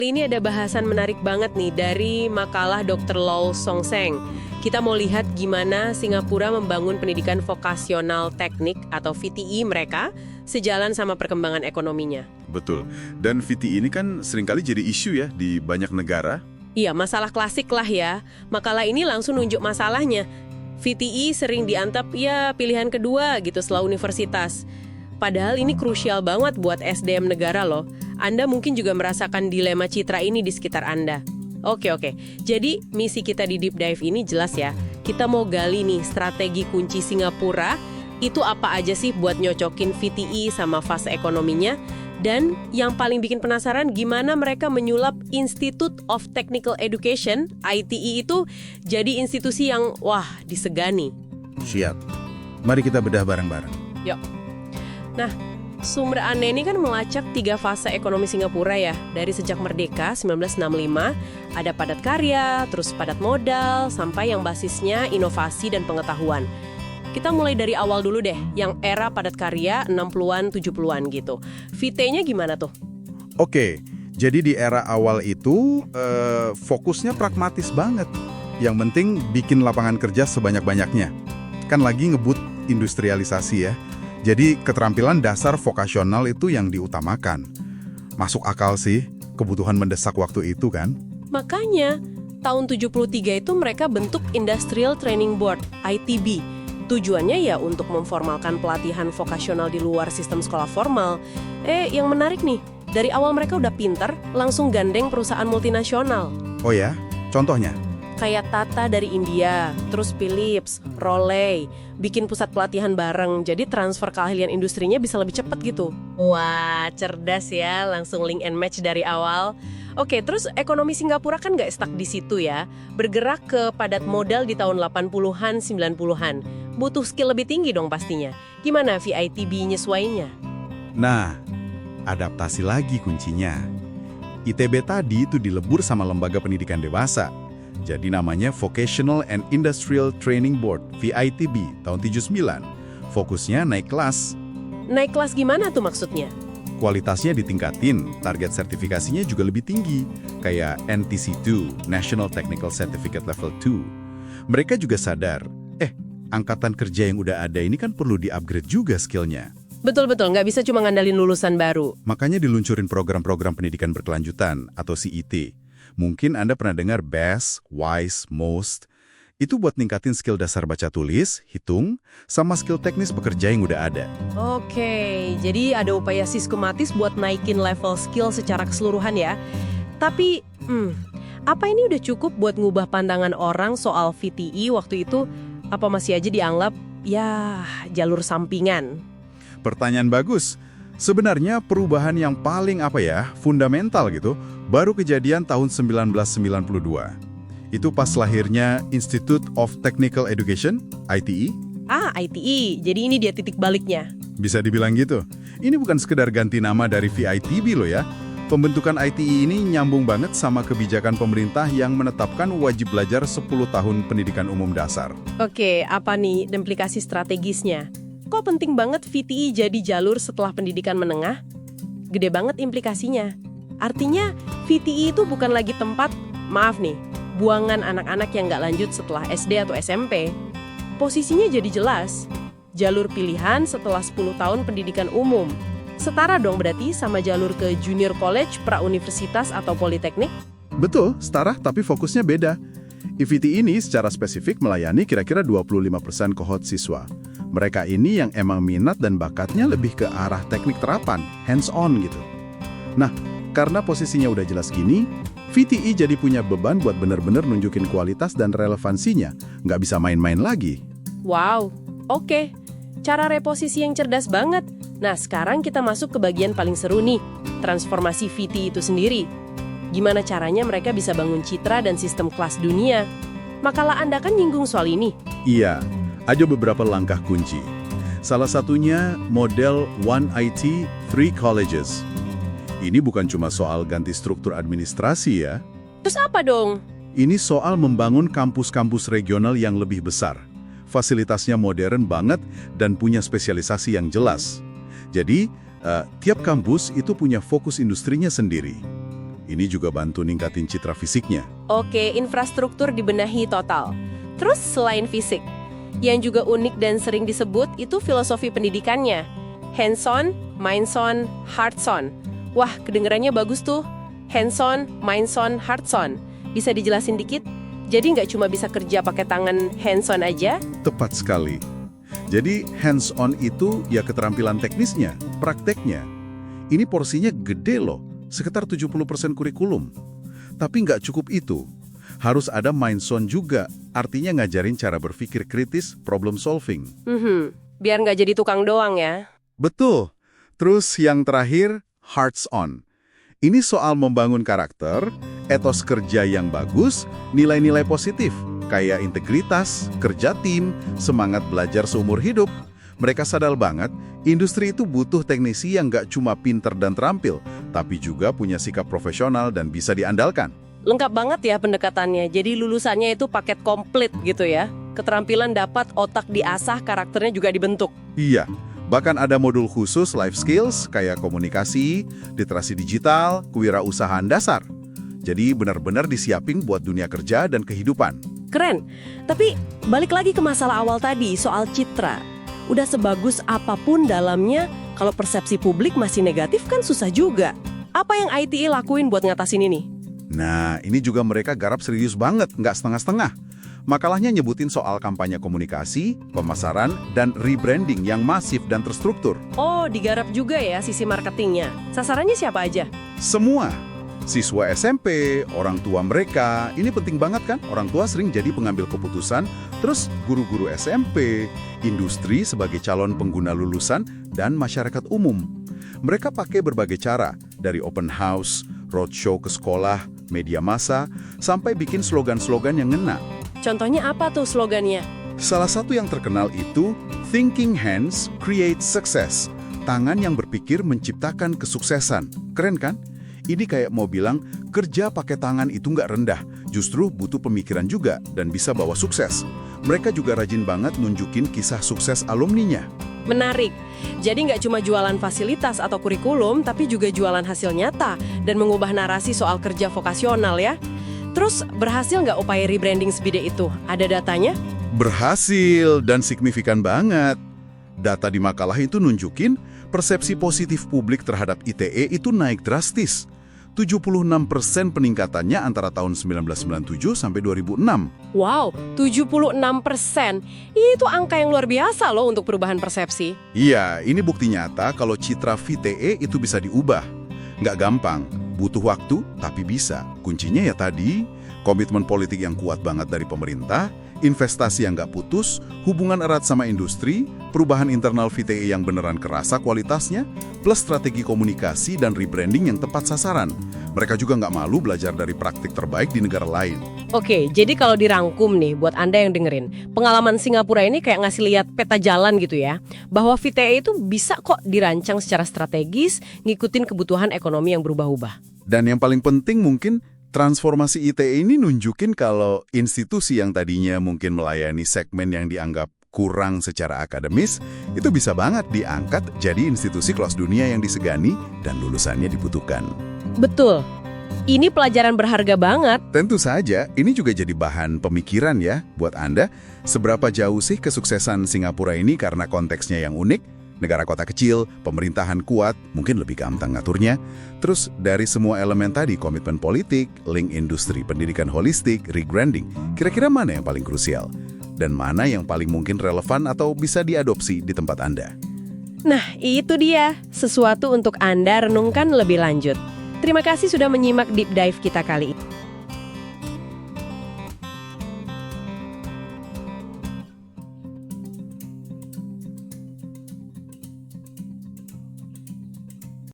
Ini ada bahasan menarik banget nih dari makalah Dr. Lowell Songseng. Kita mau lihat gimana Singapura membangun pendidikan vokasional teknik atau VTE mereka sejalan sama perkembangan ekonominya. Betul. Dan VTE ini kan seringkali jadi isu ya di banyak negara. Iya, masalah klasik lah ya. Makalah ini langsung nunjuk masalahnya. VTE sering dianggap ya pilihan kedua gitu setelah universitas. Padahal ini krusial banget buat SDM negara loh. Anda mungkin juga merasakan dilema citra ini di sekitar Anda. Oke. Jadi misi kita di Deep Dive ini jelas ya. Kita mau gali nih strategi kunci Singapura. Itu apa aja sih buat nyocokin VTE sama fase ekonominya. Dan yang paling bikin penasaran gimana mereka menyulap Institute of Technical Education, ITE itu jadi institusi yang wah disegani. Siap. Mari kita bedah bareng-bareng. Yuk. Nah, sumber aneh ini kan melacak 3 fase ekonomi Singapura ya. Dari sejak merdeka 1965, ada padat karya, terus padat modal, sampai yang basisnya inovasi dan pengetahuan. Kita mulai dari awal dulu deh, yang era padat karya 60-an, 70-an gitu. VT-nya gimana tuh? Oke, jadi di era awal itu fokusnya pragmatis banget. Yang penting bikin lapangan kerja sebanyak-banyaknya. Kan lagi ngebut industrialisasi ya. Jadi keterampilan dasar vokasional itu yang diutamakan. Masuk akal sih, kebutuhan mendesak waktu itu kan. Makanya, tahun 73 itu mereka bentuk Industrial Training Board, ITB. Tujuannya ya untuk memformalkan pelatihan vokasional di luar sistem sekolah formal. Yang menarik nih, dari awal mereka udah pinter, langsung gandeng perusahaan multinasional. Oh ya? Contohnya? Kayak Tata dari India, terus Philips, Rollei, bikin pusat pelatihan bareng, jadi transfer keahlian industrinya bisa lebih cepat gitu. Wah, cerdas ya, langsung link and match dari awal. Oke, terus ekonomi Singapura kan nggak stuck di situ ya, bergerak ke padat modal di tahun 80-an, 90-an. Butuh skill lebih tinggi dong pastinya. Gimana VITB nyesuainya? Nah, adaptasi lagi kuncinya. ITB tadi itu dilebur sama lembaga pendidikan dewasa. Jadi namanya Vocational and Industrial Training Board, VITB, tahun 79. Fokusnya naik kelas. Naik kelas gimana tuh maksudnya? Kualitasnya ditingkatin, target sertifikasinya juga lebih tinggi, kayak NTC2, National Technical Certificate Level 2. Mereka juga sadar, angkatan kerja yang udah ada ini kan perlu di-upgrade juga skillnya. Betul-betul, nggak bisa cuma ngandalin lulusan baru. Makanya diluncurin program-program pendidikan berkelanjutan, atau CET. Mungkin Anda pernah dengar BEST, WISE, MOST. Itu buat ningkatin skill dasar baca tulis, hitung, sama skill teknis bekerja yang udah ada. Oke, jadi ada upaya sistematis buat naikin level skill secara keseluruhan ya. Tapi, apa ini udah cukup buat ngubah pandangan orang soal VTE waktu itu? Apa masih aja dianggap, ya, jalur sampingan? Pertanyaan bagus. Sebenarnya perubahan yang paling fundamental gitu, baru kejadian tahun 1992. Itu pas lahirnya Institute of Technical Education, ITE. ITE, jadi ini dia titik baliknya. Bisa dibilang gitu. Ini bukan sekedar ganti nama dari VITB loh ya. Pembentukan ITE ini nyambung banget sama kebijakan pemerintah yang menetapkan wajib belajar 10 tahun pendidikan umum dasar. Oke, apa nih implikasi strategisnya? Kok penting banget VTE jadi jalur setelah pendidikan menengah? Gede banget implikasinya. Artinya VTE itu bukan lagi tempat, buangan anak-anak yang nggak lanjut setelah SD atau SMP. Posisinya jadi jelas. Jalur pilihan setelah 10 tahun pendidikan umum. Setara dong berarti sama jalur ke junior college, pra-universitas atau politeknik? Betul, setara tapi fokusnya beda. IVT ini secara spesifik melayani kira-kira 25% kohort siswa. Mereka ini yang emang minat dan bakatnya lebih ke arah teknik terapan, hands-on gitu. Nah, karena posisinya udah jelas gini, VTE jadi punya beban buat bener-bener nunjukin kualitas dan relevansinya. Nggak bisa main-main lagi. Wow, oke. Cara reposisi yang cerdas banget. Nah, sekarang kita masuk ke bagian paling seru nih, transformasi VTE itu sendiri. Gimana caranya mereka bisa bangun citra dan sistem kelas dunia? Makalah Anda kan nyinggung soal ini. Iya, ada beberapa langkah kunci. Salah satunya model One IT, Three Colleges. Ini bukan cuma soal ganti struktur administrasi ya. Terus apa dong? Ini soal membangun kampus-kampus regional yang lebih besar. Fasilitasnya modern banget dan punya spesialisasi yang jelas. Jadi, tiap kampus itu punya fokus industrinya sendiri. Ini juga bantu ningkatin citra fisiknya. Oke, infrastruktur dibenahi total. Terus selain fisik, yang juga unik dan sering disebut itu filosofi pendidikannya. Hands-on, minds-on, hearts-on. Wah, kedengarannya bagus tuh. Hands-on, minds-on, hearts-on. Bisa dijelasin dikit? Jadi nggak cuma bisa kerja pakai tangan hands-on aja? Tepat sekali. Jadi hands-on itu ya keterampilan teknisnya, prakteknya. Ini porsinya gede loh, sekitar 70% kurikulum. Tapi nggak cukup itu. Harus ada minds-on juga, artinya ngajarin cara berpikir kritis, problem solving. Biar nggak jadi tukang doang ya. Betul. Terus yang terakhir, hearts-on. Ini soal membangun karakter, etos kerja yang bagus, nilai-nilai positif, kayak integritas, kerja tim, semangat belajar seumur hidup. Mereka sadar banget, industri itu butuh teknisi yang nggak cuma pinter dan terampil, tapi juga punya sikap profesional dan bisa diandalkan. Lengkap banget ya pendekatannya. Jadi lulusannya itu paket komplit gitu ya. Keterampilan dapat, otak diasah, karakternya juga dibentuk. Iya, bahkan ada modul khusus life skills kayak komunikasi, literasi digital, kewirausahaan dasar. Jadi benar-benar disiapin buat dunia kerja dan kehidupan. Keren. Tapi balik lagi ke masalah awal tadi soal citra. Udah sebagus apapun dalamnya, kalau persepsi publik masih negatif kan susah juga. Apa yang ITE lakuin buat ngatasin ini? Nah, ini juga mereka garap serius banget, nggak setengah-setengah. Makalahnya nyebutin soal kampanye komunikasi, pemasaran, dan rebranding yang masif dan terstruktur. Oh, digarap juga ya sisi marketingnya. Sasarannya siapa aja? Semua. Siswa SMP, orang tua mereka, ini penting banget kan? Orang tua sering jadi pengambil keputusan, terus guru-guru SMP, industri sebagai calon pengguna lulusan, dan masyarakat umum. Mereka pakai berbagai cara, dari open house, roadshow ke sekolah, media massa, sampai bikin slogan-slogan yang ngena. Contohnya apa tuh slogannya? Salah satu yang terkenal itu, Thinking Hands Create Success. Tangan yang berpikir menciptakan kesuksesan. Keren kan? Ini kayak mau bilang, kerja pakai tangan itu nggak rendah, justru butuh pemikiran juga dan bisa bawa sukses. Mereka juga rajin banget nunjukin kisah sukses alumninya. Menarik. Jadi nggak cuma jualan fasilitas atau kurikulum, tapi juga jualan hasil nyata dan mengubah narasi soal kerja vokasional ya. Terus berhasil nggak upaya rebranding sebide itu? Ada datanya? Berhasil dan signifikan banget. Data di makalah itu nunjukin persepsi positif publik terhadap ITE itu naik drastis. 76% peningkatannya antara tahun 1997 sampai 2006. Wow, 76%. Itu angka yang luar biasa loh untuk perubahan persepsi. Iya, ini bukti nyata kalau citra VTE itu bisa diubah. Nggak gampang, butuh waktu, tapi bisa. Kuncinya ya tadi, komitmen politik yang kuat banget dari pemerintah, investasi yang nggak putus, hubungan erat sama industri, perubahan internal VTE yang beneran kerasa kualitasnya, plus strategi komunikasi dan rebranding yang tepat sasaran. Mereka juga nggak malu belajar dari praktik terbaik di negara lain. Oke, jadi kalau dirangkum nih buat Anda yang dengerin, pengalaman Singapura ini kayak ngasih lihat peta jalan gitu ya, bahwa VTE itu bisa kok dirancang secara strategis, ngikutin kebutuhan ekonomi yang berubah-ubah. Dan yang paling penting mungkin, transformasi ITE ini nunjukin kalau institusi yang tadinya mungkin melayani segmen yang dianggap kurang secara akademis, itu bisa banget diangkat jadi institusi kelas dunia yang disegani dan lulusannya dibutuhkan. Betul. Ini pelajaran berharga banget. Tentu saja, ini juga jadi bahan pemikiran ya buat Anda. Seberapa jauh sih kesuksesan Singapura ini karena konteksnya yang unik? Negara kota kecil, pemerintahan kuat, mungkin lebih gampang ngaturnya. Terus dari semua elemen tadi, komitmen politik, link industri, pendidikan holistik, rebranding, kira-kira mana yang paling krusial? Dan mana yang paling mungkin relevan atau bisa diadopsi di tempat Anda? Nah, itu dia. Sesuatu untuk Anda renungkan lebih lanjut. Terima kasih sudah menyimak Deep Dive kita kali ini.